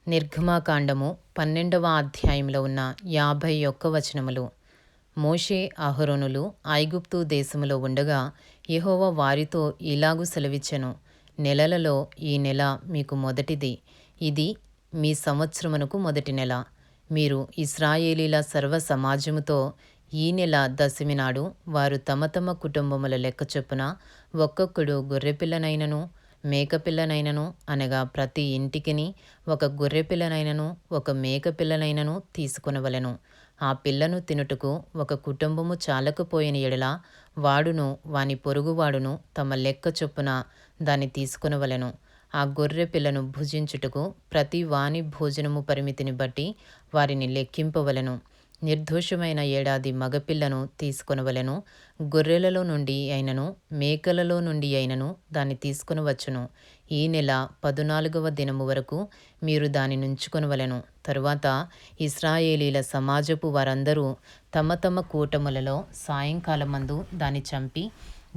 నిర్గమాకాండము 12వ అధ్యాయంలో ఉన్న 51 వచనములు. మోషే అహరోనులు ఐగుప్తు దేశములో ఉండగా యెహోవా వారితో ఇలాగు సెలవిచ్చెను. నెలలలో ఈ నెల మీకు మొదటిది. ఇది మీ సంవత్సరమునకు మొదటి నెల. మీరు ఇశ్రాయేలీల సర్వ సమాజముతో ఈ నెల దశమి నాడు వారు తమ తమ కుటుంబముల లెక్క చొప్పున ఒక్కొక్కడు గొర్రెపిల్లనైనను మేకపిల్లనైనను అనగా ప్రతి ఇంటికిని ఒక గొర్రెపిల్లనైనను ఒక మేకపిల్లనైనను తీసుకొనవలెను. ఆ పిల్లను తినుటకు ఒక కుటుంబము చాలకపోయిన ఎడల వాడును వాని పొరుగువాడును తమ లెక్క చొప్పున దాన్ని తీసుకొనవలెను. ఆ గొర్రె పిల్లను భుజించుటకు ప్రతి వాని భోజనము పరిమితిని బట్టి వారిని లెక్కింపవలెను. నిర్దోషమైన ఏడాది మగపిల్లను తీసుకొనవలెను. గొర్రెలలో నుండి అయినను మేకలలో నుండి అయినను దాన్ని తీసుకొనవచ్చును. ఈ నెల 14వ దినము వరకు మీరు దాని నుంచుకొనవలెను. తరువాత ఇశ్రాయేలీల సమాజపు వారందరూ తమ తమ కూటములలో సాయంకాలమందు దాన్ని చంపి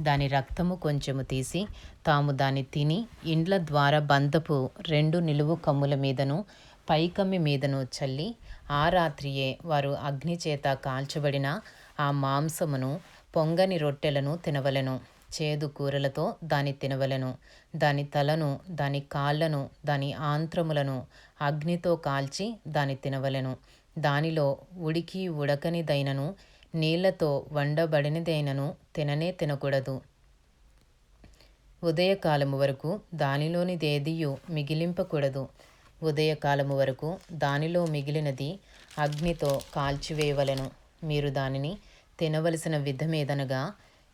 దాని రక్తము కొంచెము తీసి తాము దాన్ని తిని ఇండ్ల ద్వార బంధపు 2 నిలువు కమ్ముల మీదను పైకమ్మి మీదను చల్లి ఆ రాత్రియే వారు అగ్నిచేత కాల్చబడిన ఆ మాంసమును పొంగని రొట్టెలను తినవలెను. చేదు కూరలతో దాన్ని తినవలెను. దాని తలను దాని కాళ్లను దాని ఆంత్రములను అగ్నితో కాల్చి దాన్ని తినవలెను. దానిలో ఉడికి ఉడకనిదైనను నీళ్లతో వండబడినదైనను తిననే తినకూడదు. ఉదయకాలము వరకు దానిలోనిదేదియు మిగిలింపకూడదు. ఉదయకాలము వరకు దానిలో మిగిలినది అగ్నితో కాల్చివేయవలెను. మీరు దానిని తినవలసిన విధమేదనగా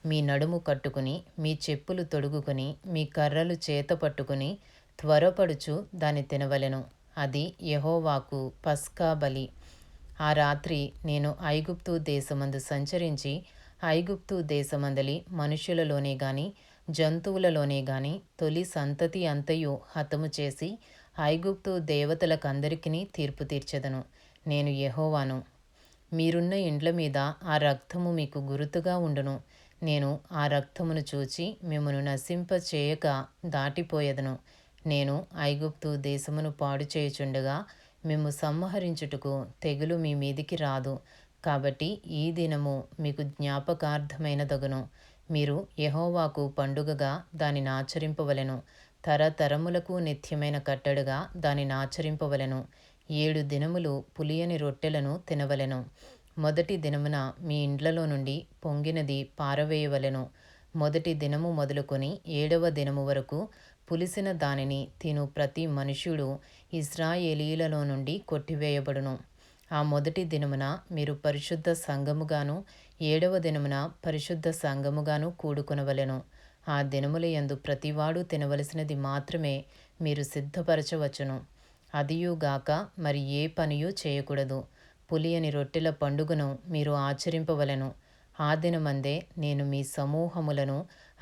మీ నడుము కట్టుకుని మీ చెప్పులు తొడుగుకొని మీ కర్రలు చేత పట్టుకుని త్వరపడుచు దాన్ని తినవలెను. అది యెహోవాకు పస్కా బలి. ఆ రాత్రి నేను ఐగుప్తు దేశమందు సంచరించి ఐగుప్తు దేశమందలి మనుషులలోనే గాని జంతువులలోనే గాని తొలి సంతతి అంతయు హతము చేసి ఐగుప్తు దేవతలకందరికీ తీర్పు తీర్చెదను. నేను యెహోవాను. మీరున్న ఇండ్ల మీద ఆ రక్తము మీకు గురుతుగా ఉండును. నేను ఆ రక్తమును చూచి మిమ్మును నశింప చేయక దాటిపోయెదను. నేను ఐగుప్తు దేశమును పాడు చేయుచుండగా మిమ్ము సంహరించుటకు తెగులు మీ మీదికి రాదు. కాబట్టి ఈ దినము మీకు జ్ఞాపకార్థమైనదగును. మీరు యెహోవాకు పండుగగా దానిని ఆచరింపవలెను. తరతరములకు నిత్యమైన కట్టడగా దానిని ఆచరింపవలెను. 7 దినములు పులియని రొట్టెలను తినవలెను. మొదటి దినమున మీ ఇండ్లలో నుండి పొంగినది పారవేయవలెను. మొదటి దినము మొదలుకొని 7వ దినము వరకు పులిసిన దానిని తిను ప్రతి మనుష్యుడు ఇశ్రాయేలీలలో నుండి కొట్టివేయబడును. ఆ మొదటి దినమున మీరు పరిశుద్ధ సంఘముగాను 7వ దినమున పరిశుద్ధ సంఘముగాను కూడుకొనవలెను. ఆ దినముల యందు ప్రతివాడు తినవలసినది మాత్రమే మీరు సిద్ధపరచవచ్చును. అదియుగాక మరి ఏ పనియూ చేయకూడదు. పులియని రొట్టెల పండుగను మీరు ఆచరింపవలెను. ఆ దినమందే నేను మీ సమూహములను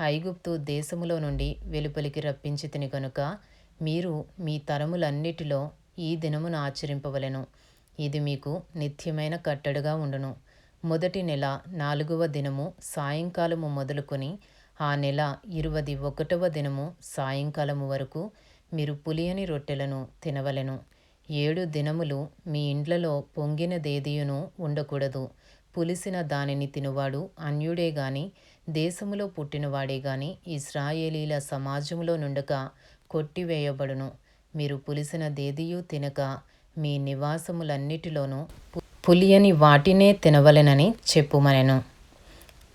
ఐగుప్తు దేశములో నుండి వెలుపలికి రప్పించితిని గనుక మీరు మీ తరములన్నిటిలో ఈ దినమును ఆచరింపవలెను. ఇది మీకు నిత్యమైన కట్టడగా ఉండును. మొదటి నెల 4వ దినము సాయంకాలము మొదలుకొని ఆ నెల 21వ దినము సాయంకాలము వరకు మీరు పులియని రొట్టెలను తినవలెను. 7 దినములు మీ ఇండ్లలో పొంగినదేదియును ఉండకూడదు. పులిసిన దానిని తినువాడు అన్యుడే గాని దేశములో పుట్టినవాడే గాని ఇశ్రాయేలీల సమాజములో నుండక కొట్టివేయబడును. మీరు పులిసిన దేదియు తినక మీ నివాసములన్నిటిలోనూ పులియని వాటినే తినవలెనని చెప్పుమనెను.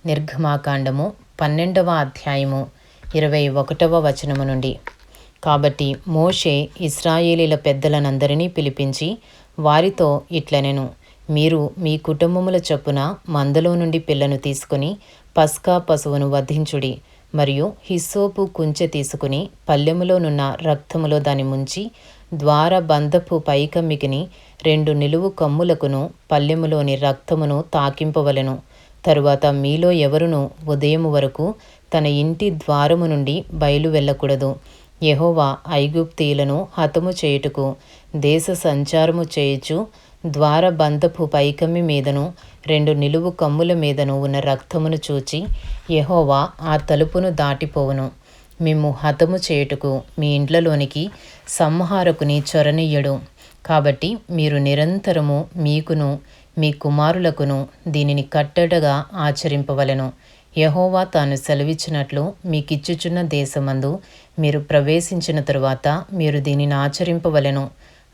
నిర్గమాకాండము 12వ అధ్యాయము 21వ వచనము నుండి. కాబట్టి మోషే ఇశ్రాయేలీల పెద్దలనందరినీ పిలిపించి వారితో ఇట్లనెను. మీరు మీ కుటుంబముల చొప్పున మందలో నుండి పిల్లను తీసుకుని పస్కా పశువును వధించుడి. మరియు హిస్సోపు కుంచె తీసుకుని పల్లెములోనున్న రక్తములో దాని ముంచి ద్వార బంధపు పైకమ్మికిని 2 నిలువు కమ్ములకును పల్లెములోని రక్తమును తాకింపవలెను. తరువాత మీలో ఎవరును ఉదయము వరకు తన ఇంటి ద్వారము నుండి బయలు వెళ్ళకూడదు. యెహోవా ఐగుప్తీయులను హతము చేయుటకు దేశ సంచారము చేయుచు ద్వార బంధపు పైకమ్మి మీదను 2 నిలువు కమ్ముల మీదను ఉన్న రక్తమును చూచి యెహోవా ఆ తలుపును దాటిపోవును. మిమ్ము హతము చేయుటకు మీ ఇండ్లలోనికి సంహారకుని చొరనియ్యడు. కాబట్టి మీరు నిరంతరము మీకును మీ కుమారులకును దీనిని కట్టడగా ఆచరింపవలెను. యెహోవా తాను సెలవిచ్చినట్లు మీకిచ్చుచున్న దేశమందు మీరు ప్రవేశించిన తరువాత మీరు దీనిని ఆచరింపవలెను.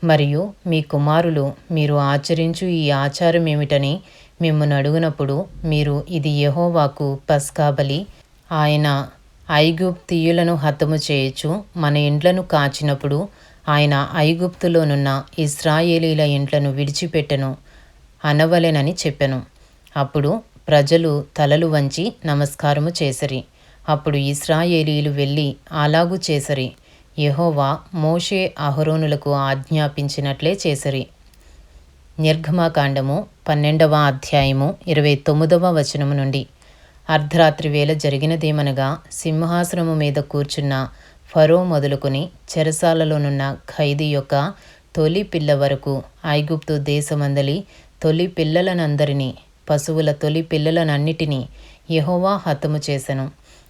మరియు మీ కుమారులు మీరు ఆచరించు ఈ ఆచారం ఏమిటని మిమ్మును అడుగునప్పుడు మీరు ఇది యెహోవాకు పస్కా బలి. ఆయన ఐగుప్తీయులను హతము చేయుచు మన ఇండ్లను కాచినప్పుడు ఆయన ఐగుప్తులోనున్న ఇశ్రాయేలీల ఇండ్లను విడిచిపెట్టెను అనవలెనని చెప్పెను. అప్పుడు ప్రజలు తలలు వంచి నమస్కారము చేసిరి. అప్పుడు ఇశ్రాయేలీలు వెళ్ళి అలాగు చేసిరి. యెహోవా మోషే అహరోనులకు ఆజ్ఞాపించినట్లే చేసిరి. నిర్గమకాండము 12వ అధ్యాయము 29వ వచనము నుండి. అర్ధరాత్రి వేళ జరిగినదేమనగా సింహాసనము మీద కూర్చున్న ఫరో మొదలుకొని చెరసాలలోనున్న ఖైదీ యొక్క తొలి పిల్ల వరకు ఐగుప్తు దేశమందలి తొలి పిల్లలనందరినీ పశువుల తొలి పిల్లలనన్నిటినీ యెహోవా హతము చేసెను.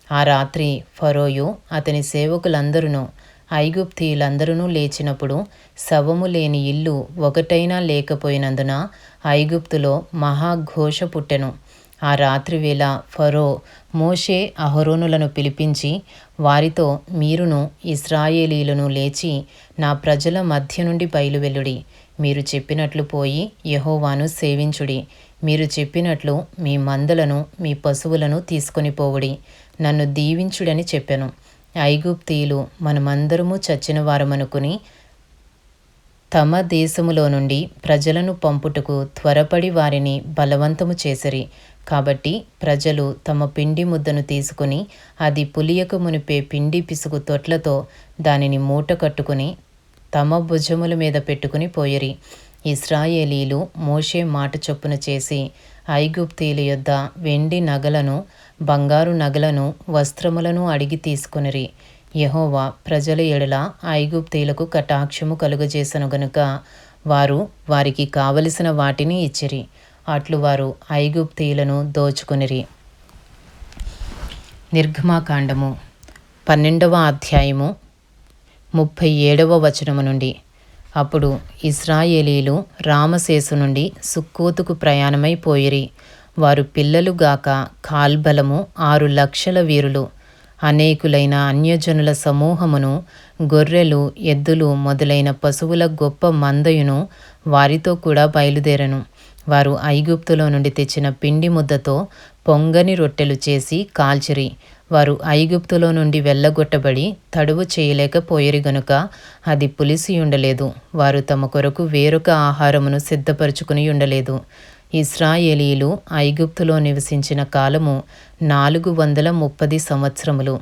ఆ రాత్రి ఫరోయు అతని సేవకులందరూ ఐగుప్తీయులందరూ లేచినప్పుడు శవము లేని ఇల్లు ఒకటైనా లేకపోయినందున ఐగుప్తులో మహాఘోష పుట్టెను. ఆ రాత్రివేళ ఫరో మోషే అహరోనులను పిలిపించి వారితో, మీరును ఇశ్రాయేలీయులను లేచి నా ప్రజల మధ్య నుండి బయలువెళ్ళుడి. మీరు చెప్పినట్లు పోయి యెహోవాను సేవించుడి. మీరు చెప్పినట్లు మీ మందలను మీ పశువులను తీసుకొని పోవుడి. నన్ను దీవించుడని చెప్పెను. ఐగుప్తీయులు మనమందరము చచ్చిన వారమనుకుని తమ దేశములో నుండి ప్రజలను పంపుటకు త్వరపడి వారిని బలవంతము చేసిరి. కాబట్టి ప్రజలు తమ పిండి ముద్దను తీసుకుని అది పులియక మునిపే పిండి పిసుగు తొట్లతో దానిని మూట కట్టుకుని తమ భుజముల మీద పెట్టుకుని పోయిరి. ఇశ్రాయేలీలు మోషే మాట చొప్పున చేసి ఐగుప్తీయుల యొద్ద వెండి నగలను బంగారు నగలను వస్త్రములను అడిగి తీసుకొనిరి. యెహోవా ప్రజల ఎడల ఐగుప్తీయులకు కటాక్షము కలుగజేసెను గనుక వారు వారికి కావలసిన వాటిని ఇచ్చిరి. అట్లు వారు ఐగుప్తీయులను దోచుకొనిరి. నిర్గమకాండము 12వ అధ్యాయము 37వ వచనము నుండి. అప్పుడు ఇశ్రాయేలీలు రామసేసు నుండి సుక్కోతుకు ప్రయాణమైపోయిరి. వారు పిల్లలుగాక కాల్బలము 6 లక్షల వీరులు, అనేకులైన అన్యజనుల సమూహమును, గొర్రెలు ఎద్దులు మొదలైన పశువుల గొప్ప మందయును వారితో కూడా బయలుదేరను. వారు ఐగుప్తులో నుండి తెచ్చిన పిండి ముద్దతో పొంగని రొట్టెలు చేసి కాల్చిరి. వారు ఐగుప్తులో నుండి వెళ్ళగొట్టబడి తడువు చేయలేకపోయిరి గనుక అది పులిసి ఉండలేదు. వారు తమ కొరకు వేరొక ఆహారమును సిద్ధపరచుకుని ఉండలేదు. ఇశ్రాయేలీలు ఐగుప్తులో నివసించిన కాలము 430 సంవత్సరములు.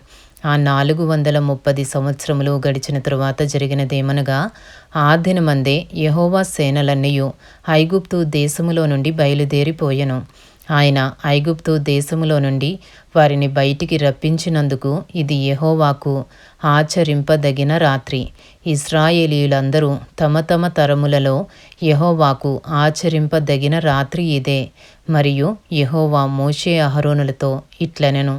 ఆ 430 సంవత్సరములు గడిచిన తరువాత జరిగినదేమనగా ఆ దినమందే యెహోవా సేనలన్నీయు ఐగుప్తు దేశములో నుండి బయలుదేరిపోయెను. ఆయన ఐగుప్తు దేశములో నుండి వారిని బయటికి రప్పించినందుకు ఇది యెహోవాకు ఆచరింపదగిన రాత్రి. ఇశ్రాయేలీయులందరూ తమ తమ తరములలో యెహోవాకు ఆచరింపదగిన రాత్రి ఇదే. మరియు యెహోవా మోషే అహరోనులతో ఇట్లనెను,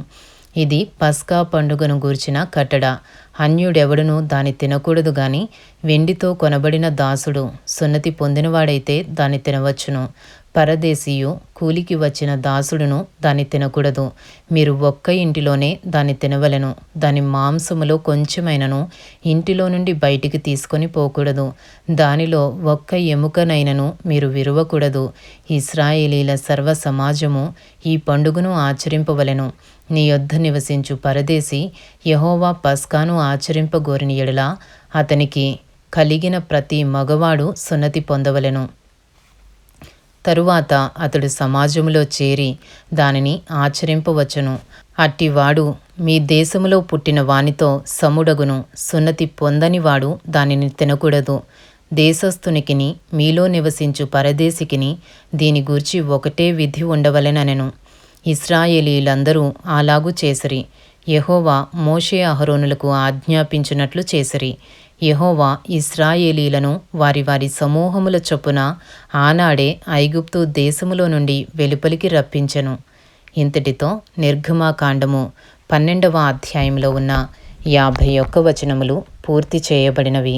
ఇది పస్కా పండుగను గూర్చిన కట్టడ. అన్యుడెవడునూ దాన్ని తినకూడదు గాని వెండితో కొనబడిన దాసుడు సున్నతి పొందినవాడైతే దాన్ని తినవచ్చును. పరదేశీయు కూలికి వచ్చిన దాసుడును దాన్ని తినకూడదు. మీరు ఒక్క ఇంటిలోనే దాన్ని తినవలెను. దాని మాంసములో కొంచెమైనను ఇంటిలో నుండి బయటికి తీసుకొని పోకూడదు. దానిలో ఒక్క ఎముకనైనను మీరు విరువకూడదు. ఇశ్రాయేలీల సర్వ సమాజము ఈ పండుగను ఆచరింపవలెను. నీ యొద్ద నివసించు పరదేశి యెహోవా పస్కాను ఆచరింపగోరిన ఎడల అతనికి కలిగిన ప్రతి మగవాడు సున్నతి పొందవలెను. తరువాత అతడు సమాజములో చేరి దానిని ఆచరింపవచ్చును. అట్టివాడు మీ దేశములో పుట్టిన వానితో సముడగును. సున్నతి పొందనివాడు దానిని తినకూడదు. దేశస్థునికిని మీలో నివసించు పరదేశికిని దీని గూర్చి ఒకటే విధి ఉండవలెననెను. ఇశ్రాయేలీయులందరూ అలాగు చేసిరి. యెహోవా మోషే అహరోనులకు ఆజ్ఞాపించినట్లు చేసిరి. యెహోవా ఇశ్రాయేలీలను వారి వారి సమూహముల చొప్పున ఆనాడే ఐగుప్తు దేశములో నుండి వెలుపలికి రప్పించెను. ఇంతటితో నిర్గమకాండము 12వ అధ్యాయంలో ఉన్న 51 వచనములు పూర్తి చేయబడినవి.